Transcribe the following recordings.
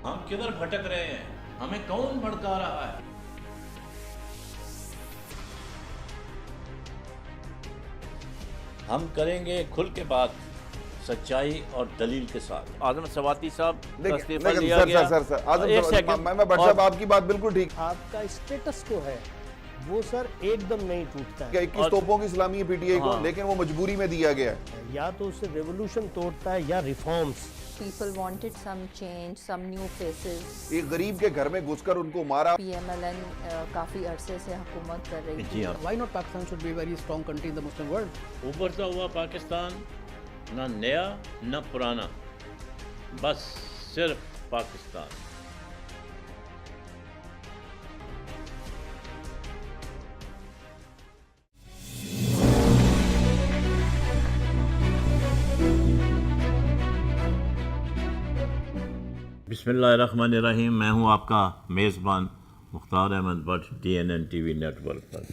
ہم کدھر بھٹک رہے ہیں؟ ہمیں کون بھڑکا رہا ہے؟ ہم کریں گے کھل کے بات، سچائی اور دلیل کے ساتھ۔ اعظم سواتی صاحب کا استعفیٰ لیا گیا۔ سر ایک آزم سیکنڈ، میں بٹ صاحب آپ کی بات بالکل ٹھیک آپ کا اسٹیٹس کو ہے وہ سر ایک دم نہیں ٹوٹتا کہ ہے، 21 توپوں کی سلامی ہے پی ٹی آئی کو، ہاں۔ لیکن وہ مجبوری میں دیا گیا ہے۔ یا تو اسے ریولوشن توڑتا ہے یا reforms. People wanted some change, some new faces. ایک غریب کے گھر میں گھس کر ان کو مارا۔ PMLN کافی عرصے سے حکومت کر رہی تھی۔ جی ہاں، Why not Pakistan should be a very strong country in the Muslim world? ابھرتا ہوا پاکستان، نہ نیا نہ پرانا، بس صرف پاکستان۔ بسم اللہ الرحمن الرحیم، میں ہوں آپ کا میزبان Mukhtar Ahmed Butt, DNN T V network پر۔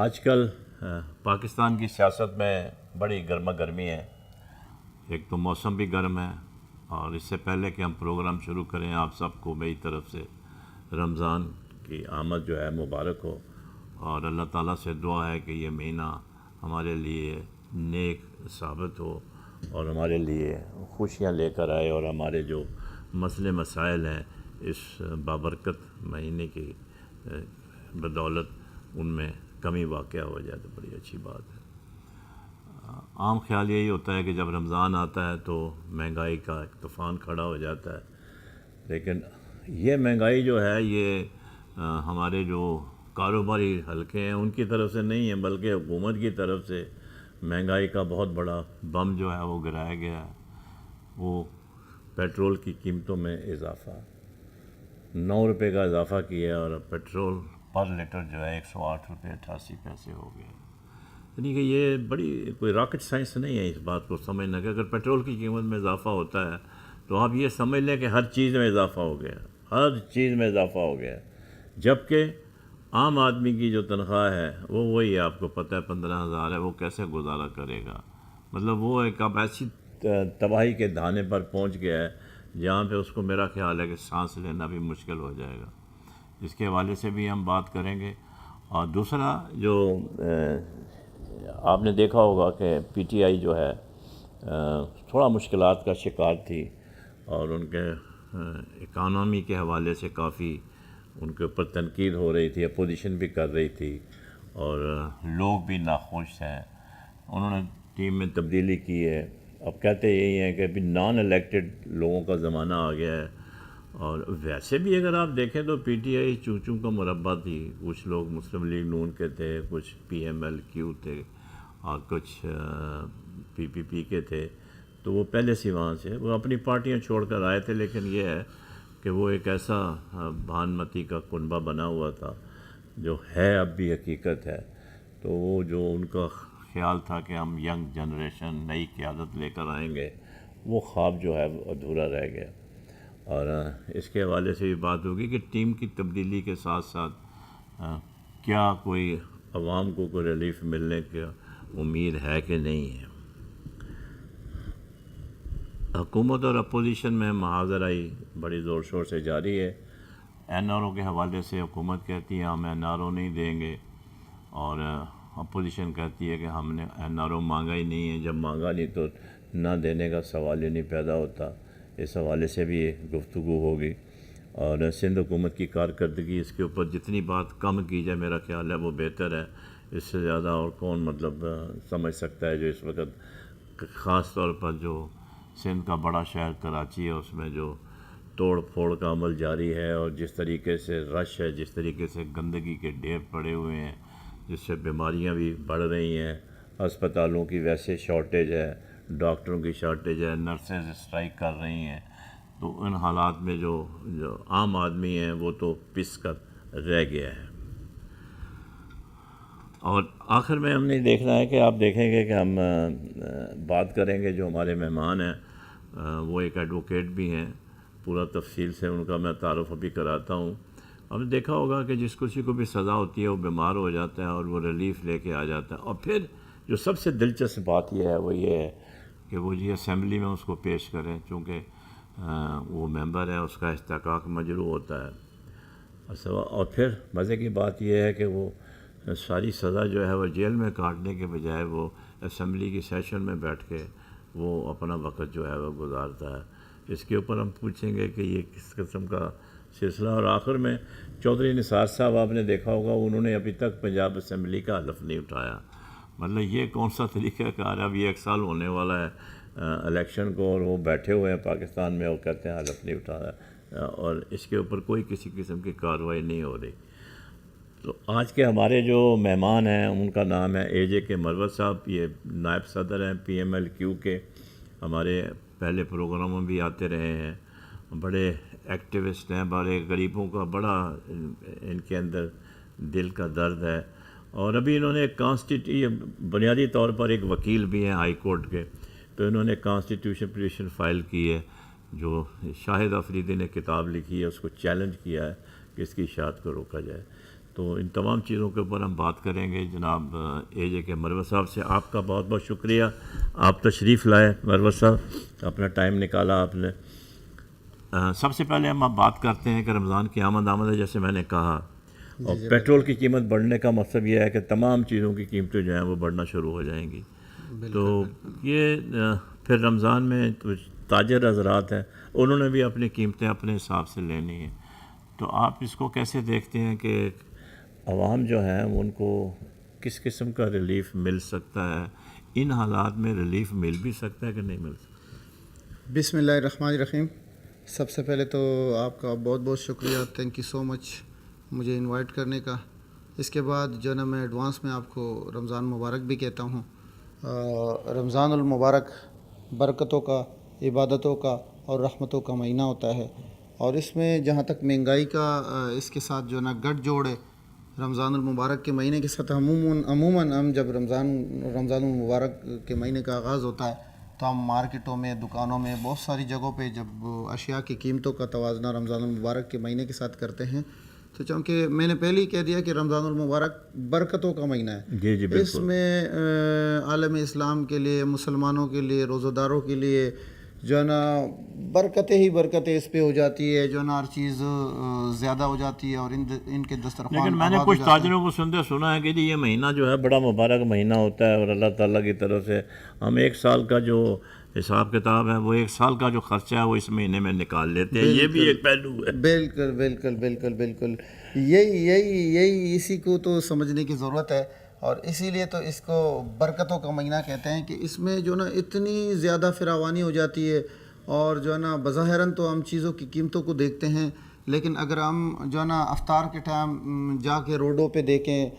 آج کل پاکستان کی سیاست میں بڑی گرما گرمی ہے۔ ایک تو موسم بھی گرم ہے، اور اس سے پہلے کہ ہم پروگرام شروع کریں، آپ سب کو میری طرف سے رمضان کی آمد جو ہے مبارک ہو، اور اللہ تعالیٰ سے دعا ہے کہ یہ مہینہ ہمارے لیے نیک ثابت ہو اور ہمارے لیے خوشیاں لے کر آئے، اور ہمارے جو مسئلے مسائل ہیں اس بابرکت مہینے کی بدولت ان میں کمی واقع ہو جائے تو بڑی اچھی بات ہے۔ عام خیال یہی ہوتا ہے کہ جب رمضان آتا ہے تو مہنگائی کا ایک طوفان کھڑا ہو جاتا ہے، لیکن یہ مہنگائی جو ہے یہ ہمارے جو کاروباری حلقے ہیں ان کی طرف سے نہیں ہے، بلکہ حکومت کی طرف سے مہنگائی کا بہت بڑا بم جو ہے وہ گرایا گیا ہے۔ وہ پیٹرول کی قیمتوں میں اضافہ، 9 روپے کا اضافہ کیا، اور پیٹرول پر لیٹر جو ہے 108 روپے 88 پیسے ہو گیا۔ یعنی کہ یہ بڑی کوئی راکٹ سائنس نہیں ہے اس بات کو سمجھنا کہ اگر پیٹرول کی قیمت میں اضافہ ہوتا ہے تو آپ یہ سمجھ لیں کہ ہر چیز میں اضافہ ہو گیا، ہر چیز میں اضافہ ہو گیا، جبکہ عام آدمی کی جو تنخواہ ہے وہ وہی آپ کو پتہ ہے 15,000 ہے، وہ کیسے گزارا کرے گا؟ مطلب وہ ایک اب ایسی تباہی کے دھانے پر پہنچ گیا ہے جہاں پہ اس کو میرا خیال ہے کہ سانس لینا بھی مشکل ہو جائے گا۔ اس کے حوالے سے بھی ہم بات کریں گے۔ اور دوسرا جو آپ نے دیکھا ہوگا کہ پی ٹی آئی جو ہے تھوڑا مشکلات کا شکار تھی، اور ان کے اکانومی کے حوالے سے کافی ان کے اوپر تنقید ہو رہی تھی، اپوزیشن بھی کر رہی تھی، اور لوگ بھی ناخوش ہیں۔ انہوں نے ٹیم میں تبدیلی کی ہے۔ اب کہتے یہی ہیں کہ ابھی نان الیکٹڈ لوگوں کا زمانہ آ گیا ہے، اور ویسے بھی اگر آپ دیکھیں تو پی ٹی آئی چوں چوں کا مربع تھی۔ کچھ لوگ مسلم لیگ نون کے تھے، کچھ PMLQ تھے، اور کچھ PPP کے تھے، تو وہ پہلے سے وہاں سے وہ اپنی پارٹیاں چھوڑ کر آئے تھے، لیکن یہ ہے کہ وہ ایک ایسا بھانمتی کا کنبہ بنا ہوا تھا جو ہے اب بھی حقیقت ہے۔ تو وہ جو ان کا خیال تھا کہ ہم ینگ جنریشن نئی قیادت لے کر آئیں گے، وہ خواب جو ہے وہ ادھورا رہ گیا۔ اور اس کے حوالے سے بھی بات ہوگی کہ ٹیم کی تبدیلی کے ساتھ ساتھ کیا کوئی عوام کو کوئی ریلیف ملنے کی امید ہے کہ نہیں ہے۔ حکومت اور اپوزیشن میں محاذرائی بڑی زور شور سے جاری ہے۔ NRO کے حوالے سے حکومت کہتی ہے ہم NRO نہیں دیں گے، اور اپوزیشن کہتی ہے کہ ہم نے NRO مانگا ہی نہیں ہے، جب مانگا نہیں تو نہ دینے کا سوال ہی نہیں پیدا ہوتا۔ اس حوالے سے بھی گفتگو ہوگی، اور سندھ حکومت کی کارکردگی اس کے اوپر جتنی بات کم کی جائے میرا خیال ہے وہ بہتر ہے۔ اس سے زیادہ اور کون مطلب سمجھ سکتا ہے جو اس وقت خاص طور پر جو سندھ کا بڑا شہر کراچی ہے اس میں جو توڑ پھوڑ کا عمل جاری ہے، اور جس طریقے سے رش ہے، جس طریقے سے گندگی کے ڈھیر پڑے ہوئے ہیں، جس سے بیماریاں بھی بڑھ رہی ہیں، ہسپتالوں کی ویسے شارٹیج ہے، ڈاکٹروں کی شارٹیج ہے، نرسز اسٹرائک کر رہی ہیں، تو ان حالات میں جو عام آدمی ہیں وہ تو پس کر رہ گیا ہے۔ اور آخر میں ہم نے دیکھنا ہے کہ آپ دیکھیں گے کہ ہم بات کریں گے جو ہمارے مہمان ہیں، وہ ایک ایڈوکیٹ بھی ہیں، پورا تفصیل سے ان کا میں تعارف ابھی کراتا ہوں۔ ہم نے دیکھا ہوگا کہ جس کسی کو بھی سزا ہوتی ہے وہ بیمار ہو جاتا ہے اور وہ ریلیف لے کے آ جاتا ہے، اور پھر جو سب سے دلچسپ بات یہ ہے وہ یہ ہے کہ وہ جی اسمبلی میں اس کو پیش کریں، چونکہ وہ ممبر ہے اس کا استحقاق مجروح ہوتا ہے. اور پھر مزے کی بات یہ ہے کہ وہ ساری سزا جو ہے وہ جیل میں کاٹنے کے بجائے وہ اسمبلی کی سیشن میں بیٹھ کے وہ اپنا وقت جو ہے وہ گزارتا ہے. اس کے اوپر ہم پوچھیں گے کہ یہ کس قسم کا سلسلہ. اور آخر میں چودھری نثار صاحب آپ نے دیکھا ہوگا انہوں نے ابھی تک پنجاب اسمبلی کا حلف نہیں اٹھایا. مطلب یہ کون سا طریقہ کار ہے؟ اب یہ 1 سال ہونے والا ہے الیکشن کو اور وہ بیٹھے ہوئے ہیں پاکستان میں اور کہتے ہیں حلف نہیں اٹھایا اور اس کے اوپر کوئی کسی قسم کی کارروائی نہیں ہو رہی. تو آج کے ہمارے جو مہمان ہیں ان کا نام ہے AJ کے مروت صاحب. یہ نائب صدر ہیں PMLQ کے. ہمارے پہلے پروگراموں بھی آتے رہے ہیں. بڑے ایکٹیوسٹ ہیں. بڑے غریبوں کا بڑا ان کے اندر دل کا درد ہے. اور ابھی انہوں نے بنیادی طور پر ایک وکیل بھی ہیں ہائی کورٹ کے. تو انہوں نے کانسٹیٹیوشن پٹیشن فائل کی ہے جو شاہد آفریدی نے کتاب لکھی ہے اس کو چیلنج کیا ہے کہ اس کی اشاعت کو روکا جائے. تو ان تمام چیزوں کے اوپر ہم بات کریں گے. جناب AJ کے مروت صاحب سے آپ کا بہت بہت شکریہ. آپ تشریف لائے مروت صاحب, اپنا ٹائم نکالا آپ نے. سب سے پہلے ہم اب بات کرتے ہیں کہ رمضان کی آمد ہے جیسے میں نے کہا, اور پیٹرول کی قیمت بڑھنے کا مطلب یہ ہے کہ تمام چیزوں کی قیمتیں جو ہیں وہ بڑھنا شروع ہو جائیں گی. تو یہ پھر رمضان میں تاجر حضرات ہیں انہوں نے بھی اپنی قیمتیں اپنے حساب سے لینی ہیں. تو آپ اس کو کیسے دیکھتے ہیں کہ عوام جو ہیں ان کو کس قسم کا ریلیف مل سکتا ہے؟ ان حالات میں ریلیف مل بھی سکتا ہے کہ نہیں مل سکتا؟ بسم اللہ الرحمن الرحیم. سب سے پہلے تو آپ کا بہت بہت شکریہ. تھینک یو سو مچ مجھے انوائٹ کرنے کا. اس کے بعد جو نا میں ایڈوانس میں آپ کو رمضان مبارک بھی کہتا ہوں. رمضان المبارک برکتوں کا, عبادتوں کا اور رحمتوں کا مہینہ ہوتا ہے. اور اس میں جہاں تک مہنگائی کا اس کے ساتھ جو نا گٹھ جوڑ ہے رمضان المبارک کے مہینے کے ساتھ عموماً ہم جب رمضان المبارک کے مہینے کا آغاز ہوتا ہے تو ہم مارکیٹوں میں, دکانوں میں, بہت ساری جگہوں پہ جب اشیاء کی قیمتوں کا توازنہ رمضان المبارک کے مہینے کے ساتھ کرتے ہیں تو چونکہ میں نے پہلے ہی کہہ دیا کہ رمضان المبارک برکتوں کا مہینہ ہے. جی جی بالکل. اس میں عالم اسلام کے لیے, مسلمانوں کے لیے, روزہ داروں کے لیے جو ہے نا برکتیں ہی برکتیں اس پہ ہو جاتی ہے. جو ہے نا ہر چیز زیادہ ہو جاتی ہے اور ان کے دسترخوان. لیکن میں نے کچھ تاجروں کو سنا ہے کہ یہ مہینہ جو ہے بڑا مبارک مہینہ ہوتا ہے اور اللہ تعالیٰ کی طرف سے ہم 1 سال کا جو حساب کتاب ہے وہ 1 سال کا جو خرچہ ہے وہ اس مہینے میں نکال لیتے ہیں. یہ بھی ایک پہلو ہے. بالکل بالکل بالکل بالکل. یہی اسی کو تو سمجھنے کی ضرورت ہے. اور اسی لیے تو اس کو برکتوں کا مہینہ کہتے ہیں کہ اس میں جو نا اتنی زیادہ فراوانی ہو جاتی ہے. اور جو ہے نا بظاہراً تو ہم چیزوں کی قیمتوں کو دیکھتے ہیں لیکن اگر ہم جو ہے نا افطار کے ٹائم جا کے روڈوں پہ دیکھیں,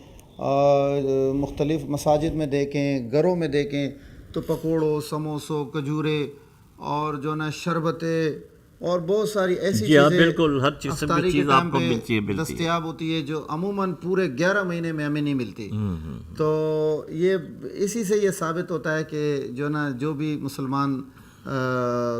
مختلف مساجد میں دیکھیں, گھروں میں دیکھیں تو پکوڑوں, سموسوں, کھجورے اور جو نا شربتیں اور بہت ساری ایسی جی ہاں چیزیں بالکل ہر قسم کی چیز آپ کو ملتی ہے دستیاب ہوتی ہے جو عموماً پورے 11 مہینے میں ہمیں نہیں ملتی. تو یہ اسی سے یہ ثابت ہوتا ہے کہ جو نا جو بھی مسلمان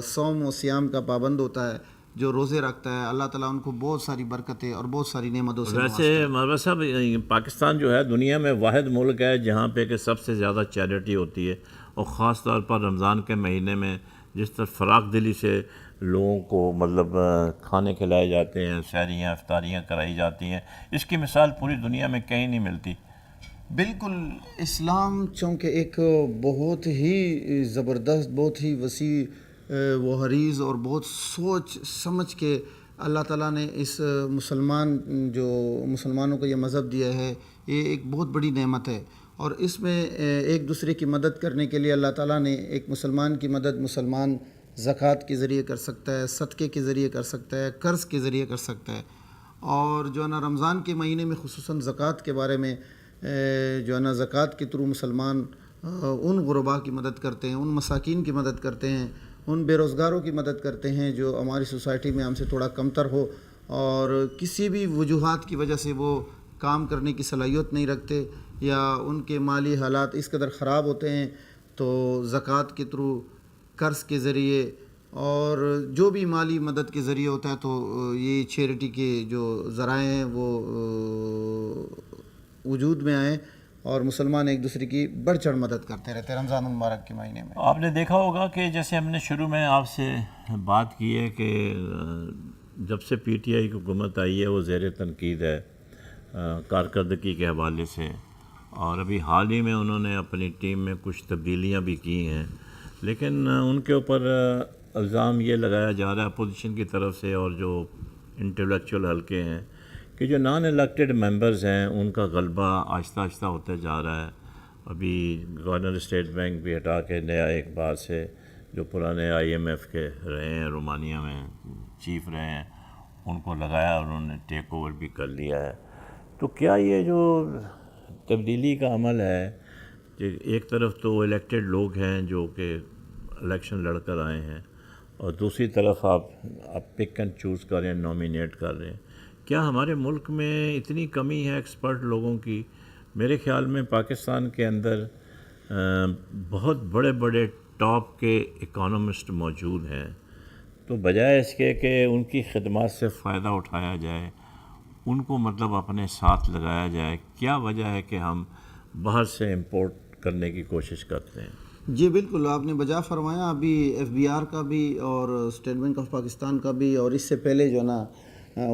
صوم و سیام کا پابند ہوتا ہے, جو روزے رکھتا ہے, اللہ تعالیٰ ان کو بہت ساری برکتیں اور بہت ساری نعمتوں سے نوازتا ہے. ویسے مروت صاحب پاکستان جو ہے دنیا میں واحد ملک ہے جہاں پہ کہ سب سے زیادہ چیریٹی ہوتی ہے اور خاص طور پر رمضان کے مہینے میں جس طرح فراق دلی سے لوگوں کو مطلب کھانے کھلائے جاتے ہیں, سحریاں افطاریاں کرائی جاتی ہیں, اس کی مثال پوری دنیا میں کہیں نہیں ملتی. بالکل. اسلام چونکہ ایک بہت ہی زبردست, بہت ہی وسیع و حریص اور بہت سوچ سمجھ کے اللہ تعالیٰ نے اس مسلمانوں کو یہ مذہب دیا ہے, یہ ایک بہت بڑی نعمت ہے. اور اس میں ایک دوسرے کی مدد کرنے کے لیے اللہ تعالیٰ نے ایک مسلمان کی مدد مسلمان زکوٰۃ کے ذریعے کر سکتا ہے, صدقے کے ذریعے کر سکتا ہے, قرض کے ذریعے کر سکتا ہے. اور جو ہے نا رمضان کے مہینے میں خصوصاً زکوٰۃ کے بارے میں جو ہے نا زکوٰۃ کے تھرو مسلمان ان غرباء کی مدد کرتے ہیں, ان مساکین کی مدد کرتے ہیں, ان بے روزگاروں کی مدد کرتے ہیں جو ہماری سوسائٹی میں ہم سے تھوڑا کمتر ہو اور کسی بھی وجوہات کی وجہ سے وہ کام کرنے کی صلاحیت نہیں رکھتے یا ان کے مالی حالات اس قدر خراب ہوتے ہیں. تو زکوٰۃ کے تھرو, قرض کے ذریعے اور جو بھی مالی مدد کے ذریعے ہوتا ہے تو یہ چیریٹی کے جو ذرائع ہیں وہ وجود میں آئیں اور مسلمان ایک دوسرے کی بڑھ چڑھ مدد کرتے رہتے ہیں رمضان المبارک کے مہینے میں. آپ نے دیکھا ہوگا کہ جیسے ہم نے شروع میں آپ سے بات کی ہے کہ جب سے پی ٹی آئی کی حکومت آئی ہے وہ زیر تنقید ہے کارکردگی کے حوالے سے، اور ابھی حال ہی میں انہوں نے اپنی ٹیم میں کچھ تبدیلیاں بھی کی ہیں، لیکن ان کے اوپر الزام یہ لگایا جا رہا ہے اپوزیشن کی طرف سے اور جو انٹلیکچوئل حلقے ہیں کہ جو نان الیکٹڈ ممبرز ہیں ان کا غلبہ آہستہ آہستہ ہوتا جا رہا ہے. ابھی گورنر اسٹیٹ بینک بھی ہٹا کے نیا ایک بار سے جو پرانے IMF کے رہے ہیں، رومانیہ میں چیف رہے ہیں، ان کو لگایا اور انہوں نے ٹیک اوور بھی کر لیا ہے. تو کیا یہ جو تبدیلی کا عمل ہے کہ ایک طرف تو الیکٹڈ لوگ ہیں جو کہ الیکشن لڑ کر آئے ہیں، اور دوسری طرف آپ پک اینڈ چوز کر رہے ہیں، نامینیٹ کر رہے ہیں، کیا ہمارے ملک میں اتنی کمی ہے ایکسپرٹ لوگوں کی؟ میرے خیال میں پاکستان کے اندر بہت بڑے بڑے ٹاپ کے اکانومسٹ موجود ہیں، تو بجائے اس کے کہ ان کی خدمات سے فائدہ اٹھایا جائے، ان کو مطلب اپنے ساتھ لگایا جائے، کیا وجہ ہے کہ ہم باہر سے امپورٹ کرنے کی کوشش کرتے ہیں؟ جی بالکل، آپ نے بجا فرمایا. ابھی FBR کا بھی اور اسٹیٹ بینک آف پاکستان کا بھی، اور اس سے پہلے جو نا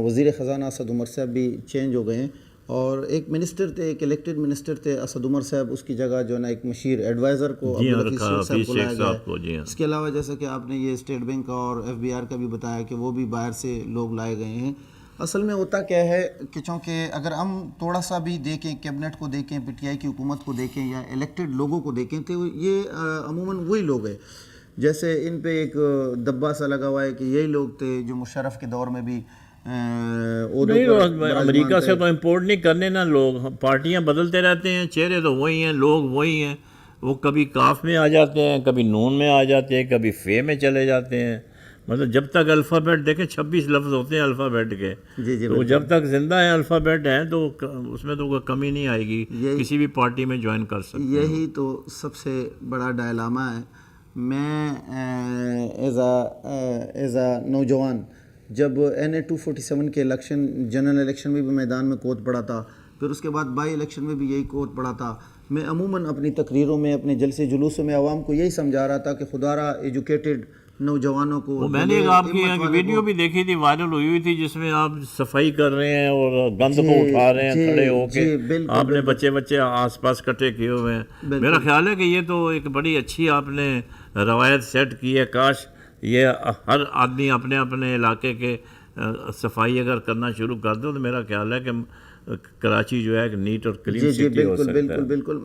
وزیر خزانہ اسد عمر صاحب بھی چینج ہو گئے ہیں، اور ایک منسٹر تھے، ایک الیکٹڈ منسٹر تھے اسد عمر صاحب، اس کی جگہ جو نا ایک مشیر ایڈوائزر کو عبدالحفیظ شیخ صاحب کو لایا گیا ہے. اس کے علاوہ جیسا کہ آپ نے یہ اسٹیٹ بینک کا اور FBR کا بھی بتایا کہ وہ بھی باہر سے لوگ لائے گئے ہیں. اصل میں ہوتا کیا ہے کہ چونکہ اگر ہم تھوڑا سا بھی دیکھیں، کیبنٹ کو دیکھیں، PTI کی حکومت کو دیکھیں یا الیکٹڈ لوگوں کو دیکھیں، تو یہ عموماً وہی لوگ ہیں. جیسے ان پہ ایک دبا سا لگا ہوا ہے کہ یہی لوگ تھے جو مشرف کے دور میں بھی امریکہ سے تو امپورٹ نہیں کرنے نا لوگ، پارٹیاں بدلتے رہتے ہیں، چہرے تو وہی ہیں، لوگ وہی ہیں، وہ کبھی کاف میں آ جاتے ہیں، کبھی نون میں آ جاتے ہیں، کبھی فے میں چلے جاتے ہیں. مطلب جب تک الفابیٹ دیکھیں 26 لفظ ہوتے ہیں الفابیٹ کے، تو جب تک زندہ ہیں الفابیٹ ہیں تو اس میں تو کوئی کمی نہیں آئے گی، کسی بھی پارٹی میں جوائن کر سکتے ہیں. یہی تو سب سے بڑا ڈائلاما ہے. میں ایز اے نوجوان جب NA 247 کے الیکشن، جنرل الیکشن میں بھی میدان میں کوت پڑا تھا، پھر اس کے بعد بائی الیکشن میں بھی یہی کوت پڑا تھا. میں عموماً اپنی تقریروں میں، اپنے جلسے جلوسوں میں عوام کو یہی سمجھا رہا تھا کہ خدا را ایجوکیٹڈ نوجوانوں کو. میں نے ایک آپ کی ویڈیو بھی دیکھی تھی، وائرل ہوئی تھی، جس میں آپ صفائی کر رہے ہیں اور گند کو اٹھا رہے ہیں کھڑے ہو کے، آپ نے بچے آس پاس کٹھے کیے ہوئے ہیں. میرا خیال ہے کہ یہ تو ایک بڑی اچھی آپ نے روایت سیٹ کی ہے. کاش یہ ہر آدمی اپنے اپنے علاقے کے صفائی اگر کرنا شروع کر دو تو میرا خیال ہے کہ کراچی جو ہے ایک نیٹ اور کلین سٹی ہو سکتا ہے. بالکل.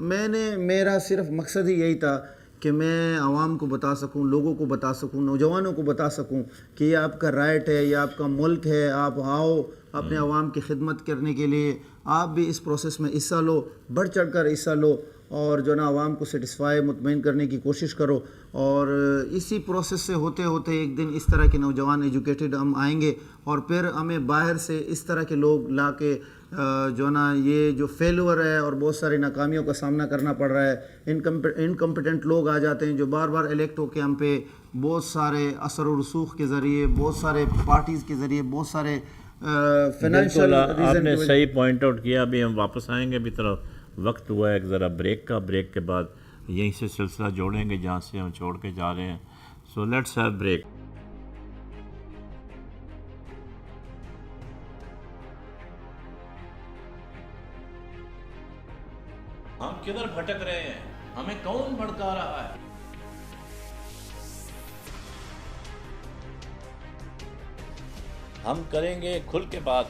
میرا صرف مقصد ہی یہی تھا کہ میں عوام کو بتا سکوں، لوگوں کو بتا سکوں، نوجوانوں کو بتا سکوں کہ یہ آپ کا رائٹ ہے، یہ آپ کا ملک ہے، آپ آؤ اپنے عوام کی خدمت کرنے کے لیے، آپ بھی اس پروسیس میں حصہ لو، بڑھ چڑھ کر حصہ لو، اور جو نا عوام کو سیٹسفائی، مطمئن کرنے کی کوشش کرو. اور اسی پروسیس سے ہوتے ہوتے ایک دن اس طرح کے نوجوان ایجوکیٹڈ ہم آئیں گے، اور پھر ہمیں باہر سے اس طرح کے لوگ لا کے جو نا یہ جو فیلور ہے اور بہت ساری ناکامیوں کا سامنا کرنا پڑ رہا ہے، انکمپیٹنٹ لوگ آ جاتے ہیں جو بار بار الیکٹ ہو کے ہم پہ بہت سارے اثر و رسوخ کے ذریعے، بہت سارے پارٹیز کے ذریعے، بہت سارے فائنینشیل. آپ نے صحیح پوائنٹ آؤٹ کیا. ابھی ہم واپس آئیں گے، ابھی طرف وقت ہوا ہے ایک ذرا بریک کا. بریک کے بعد یہیں سے سلسلہ جوڑیں گے جہاں سے ہم چھوڑ کے جا رہے ہیں. So let's have break. ہم کدھر بھٹک رہے ہیں؟ ہمیں کون بھڑکا رہا ہے؟ ہم کریں گے کھل کے بات،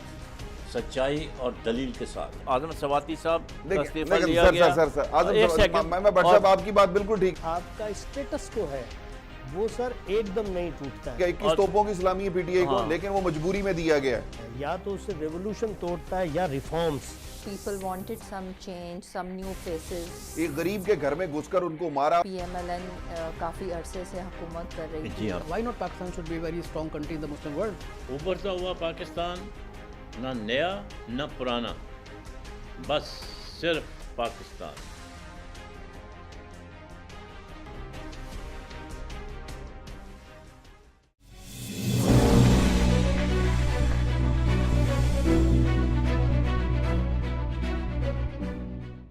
سچائی اور دلیل کے ساتھ. اعظم سواتی صاحب کا استعفیٰ لیا گیا. میں بٹ صاحب آپ کی بات بالکل ٹھیک. آپ کا اسٹیٹس کو ہے وہ سر ایک دم نہیں ٹوٹتا ہے. 21 توپوں کی سلامی ہے PTI کو، لیکن وہ مجبوری میں دیا گیا ہے. یا تو اسے ریولوشن توڑتا ہے یا reforms. People wanted some change, some new faces. ایک غریب کے گھر میں گھس کر ان کو مارا. PMLN کافی عرصے سے حکومت کر رہی تھی. Why not Pakistan should be a very strong country in the Muslim world? ابھرتا ہوا پاکستان، نہ نیا نہ پرانا، بس صرف پاکستان.